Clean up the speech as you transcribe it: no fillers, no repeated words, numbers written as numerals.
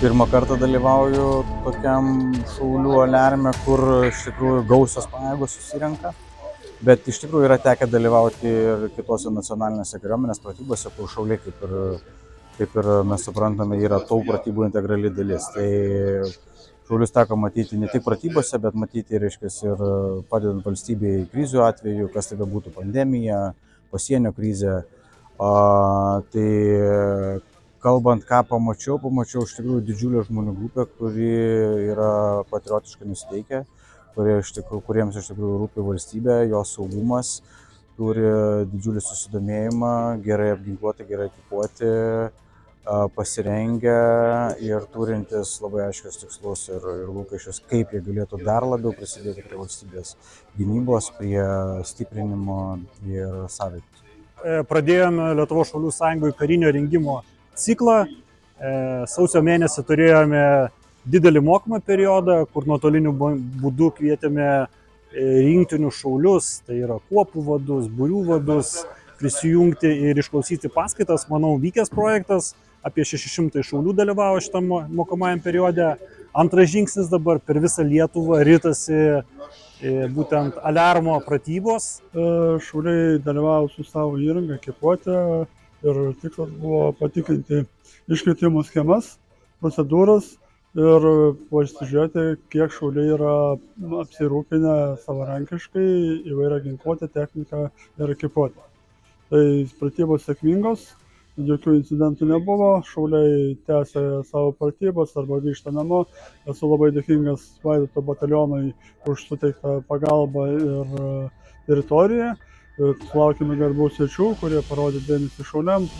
pirmą kartą dalyvauju tokiam šaulių aliarme, kur iš tikrųjų gausios pajėgos susirenka. Bet iš tikrųjų yra tekę dalyvauti ir kitose nacionalinėse kariuomenės pratybose, kur šauliai, kaip ir mes suprantame, yra tų pratybų integrali dalis. Tai šaulius teko matyti ne tik pratybose, bet matyti, reiškia, ir padedant valstybei krizių atveju, kas tai būtų pandemija, pasienio krizė. Tai kalbant, ką pamačiau iš tikrųjų didžiulę žmonių grupę, kuri yra patriotiškai nusiteikę, kuriems iš tikrųjų rūpi valstybė, jos saugumas, turi didžiulį susidomėjimą, gerai apginkluoti, gerai ekipuoti, pasirengę ir turintis labai aiškius tikslus ir lūkesčius, kaip jie galėtų dar labiau prisidėti prie valstybės gynybos, prie stiprinimo ir sąveikos. Pradėjome Lietuvos šaulių sąjungoje karinio rengimo ciklą. Sausio mėnesį turėjome didelį mokymą periodą, kur nuotoliniu būdu kvietėme rinktinių šaulius, tai yra kuopų vadus, būrių vadus, prisijungti ir išklausyti paskaitas. Manau, vykęs projektas, apie 600 šaulių dalyvavo šitam mokomajam periode. Antras žingsnis dabar per visą Lietuvą ritasi būtent aliarmo pratybos. Šauliai dalyvavo su savo įranga, ekipuotė ir tikslas buvo patikrinti iškvietimo schemas, procedūras ir pasižiūrėti, kiek šauliai yra apsirūpinę savarankiškai įvairią ginkluotę, techniką ir ekipuotę. Tai pratybos sėkmingos, jokių incidentų nebuvo, šauliai tęsė savo pratybas arba grįžta namo. Esu labai dėkingas Vaidoto batalionui už suteiktą pagalbą ir teritoriją. Sulaukime garbaus svečių, kurie parodė dėmesį šauliams.